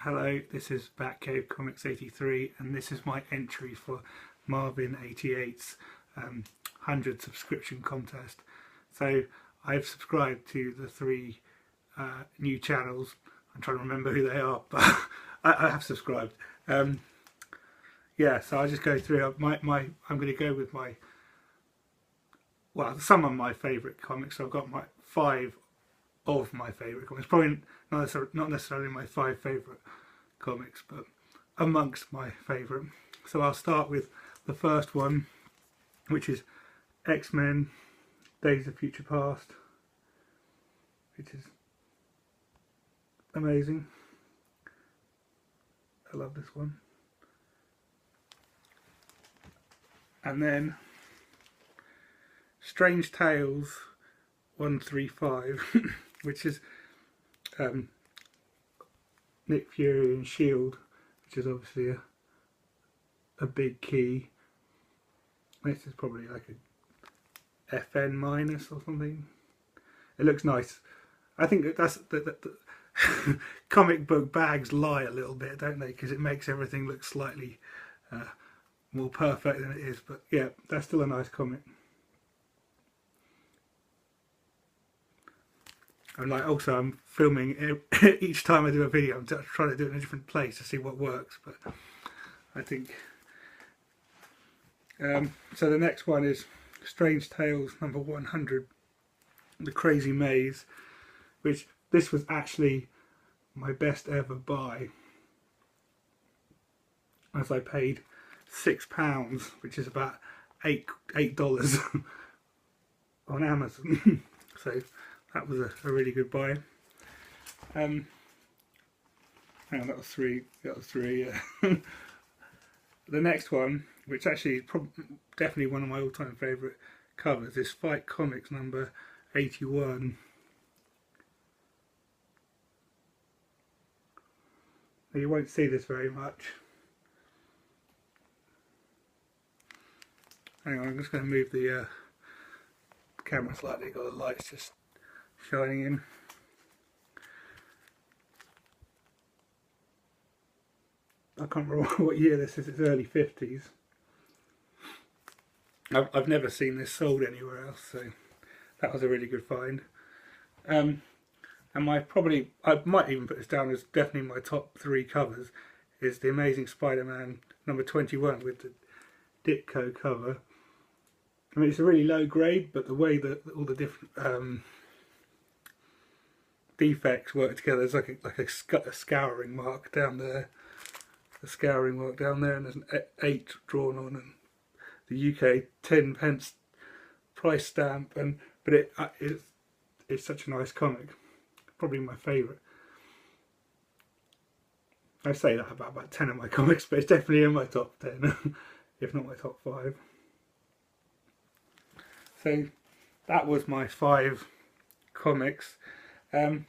Hello, this is Batcave Comics 83 and this is my entry for Marvin 88's 100 subscription contest. So I've subscribed to the three new channels. I'm trying to remember who they are, but I have subscribed. Yeah, so I'll just go through I'm going to go with some of my favourite comics. So I've got my 5 of my favourite comics. Probably not necessarily my 5 favourite comics, but amongst my favourite. So I'll start with the first one, which is X-Men Days of Future Past, which is amazing. I love this one. And then Strange Tales 135 which is Nick Fury and S.H.I.E.L.D., which is obviously a big key. This is probably like a FN minus or something. It looks nice. I think that's the comic book bags lie a little bit, don't they? Because it makes everything look slightly more perfect than it is. But yeah, that's still a nice comic. And I'm filming each time I do a video. I'm trying to do it in a different place to see what works. But I think so. The next one is Strange Tales number 100, The Crazy Maze, which this was actually my best ever buy, as I paid £6, which is about $8 on Amazon. So that was a really good buy. Hang on, that was three. Yeah. The next one, which actually is definitely one of my all-time favourite covers, is Fight Comics number 81. Now, you won't see this very much. Hang on, I'm just going to move the camera slightly. Got the lights just shining in. I can't remember what year this is. It's early 50s. I've never seen this sold anywhere else, so that was a really good find. And I might even put this down as definitely my top 3 covers, is the Amazing Spider-Man number 21 with the Ditko cover. I mean, it's a really low grade, but the way that all the different defects work together, there's like a scouring mark down there, and there's an 8 drawn on, and the UK 10p price stamp, but it's such a nice comic, probably my favourite. I say that about 10 of my comics, but it's definitely in my top 10, if not my top 5. So that was my 5 comics. I'll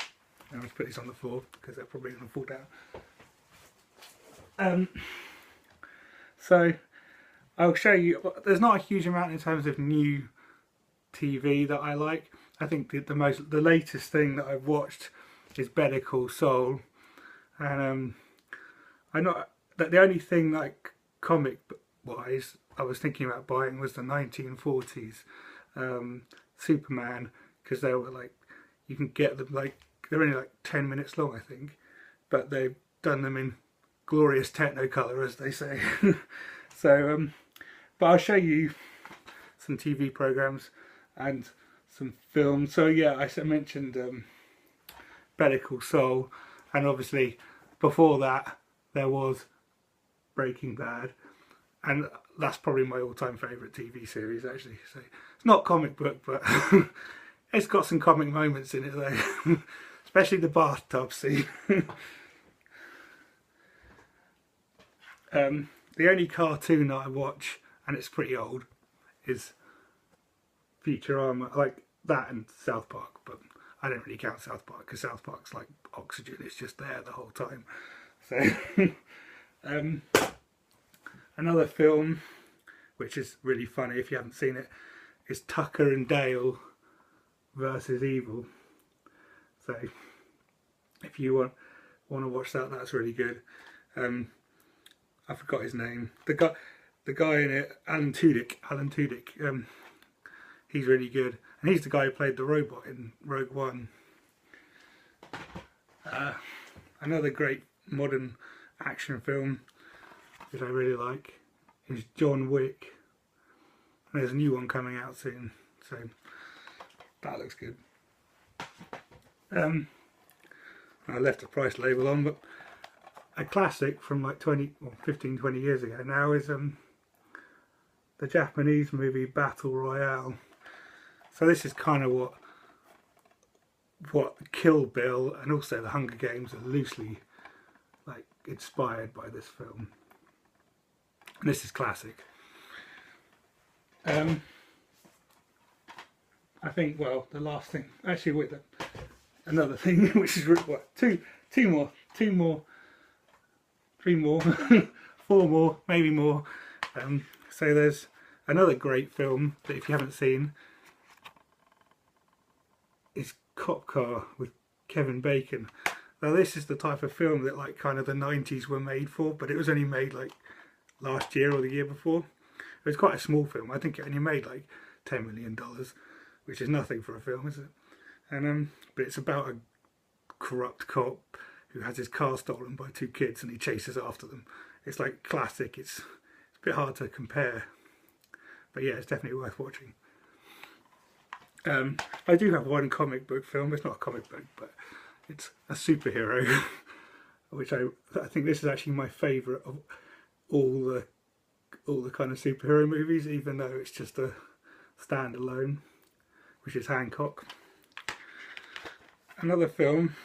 just put these on the floor because they're probably going to fall down. So I'll show you. There's not a huge amount in terms of new TV that I like. I think the latest thing that I've watched is Better Call Saul, and the only thing like comic wise I was thinking about buying was the 1940s Superman, because they were like, you can get them they're only like 10 minutes long, I think, but they've done them in glorious technicolor, as they say. So but I'll show you some TV programs and some films. So yeah, I mentioned Better Call Saul, and obviously before that there was Breaking Bad, and that's probably my all-time favourite TV series, actually. So it's not comic book, but it's got some comic moments in it though, especially the bathtub scene. The only cartoon that I watch, and it's pretty old, is Futurama, like that, and South Park, but I don't really count South Park because South Park's like oxygen, it's just there the whole time. So another film which is really funny if you haven't seen it is Tucker and Dale versus Evil. So if you want want to watch that. That's really good. I forgot his name. The guy in it, Alan Tudyk. He's really good, and he's the guy who played the robot in Rogue One. Another great modern action film that I really like is John Wick. And there's a new one coming out soon, so that looks good. I left the price label on, but a classic from like 15, 20 years ago now is the Japanese movie Battle Royale. So this is kind of what Kill Bill and also the Hunger Games are loosely like inspired by this film. And this is classic. I think, well, the last thing, actually wait, another thing, which is what, two more, 3 more, 4 more, maybe more. So there's another great film that if you haven't seen is Cop Car with Kevin Bacon. Now this is the type of film that like kind of the 90s were made for, but it was only made like last year or the year before. It was quite a small film. I think it only made like $10 million, which is nothing for a film, is it? And but it's about a corrupt cop who has his car stolen by 2 kids and he chases after them. It's like classic. It's a bit hard to compare, but yeah, it's definitely worth watching. I do have one comic book film. It's not a comic book, but it's a superhero, which I think this is actually my favourite of all the kind of superhero movies, even though it's just a standalone, which is Hancock. Another film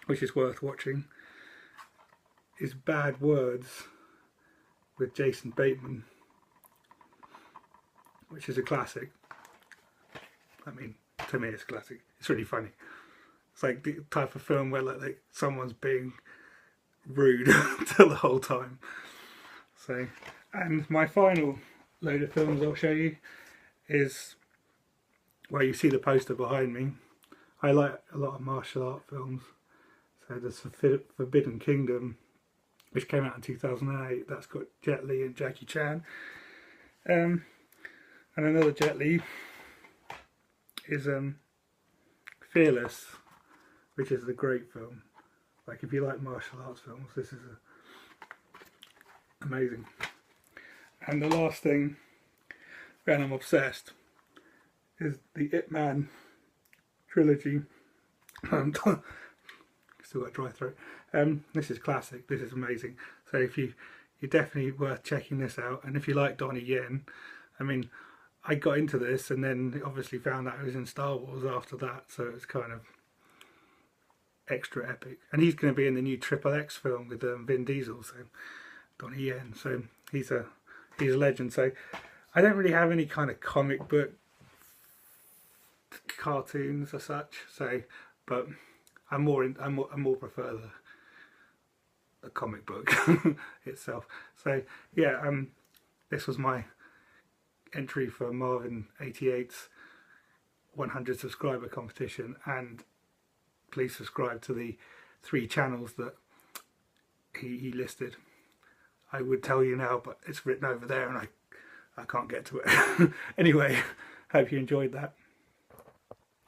which is worth watching is Bad Words with Jason Bateman, which is a classic. I mean, to me it's a classic. It's really funny. It's like the type of film where like someone's being rude the whole time. So, and my final load of films I'll show you is where you see the poster behind me. I like a lot of martial art films. So there's Forbidden Kingdom, which came out in 2008. That's got Jet Li and Jackie Chan. And another Jet Li is Fearless, which is a great film. Like if you like martial arts films, this is amazing. And the last thing, and I'm obsessed, is the Man Trilogy. Still got a dry throat. This is classic. This is amazing. So if you're definitely worth checking this out. And if you like Donnie Yen, I mean, I got into this and then obviously found out he was in Star Wars after that, so it's kind of extra epic. And he's going to be in the new XXX film with Vin Diesel, so Donnie Yen. So he's a legend. So I don't really have any kind of comic book cartoons as such. So, but I more prefer the comic book itself. So yeah, this was my entry for Marvin 88's 100 subscriber competition, and please subscribe to the 3 channels that he listed. I would tell you now, but it's written over there and I can't get to it. Anyway, hope you enjoyed that.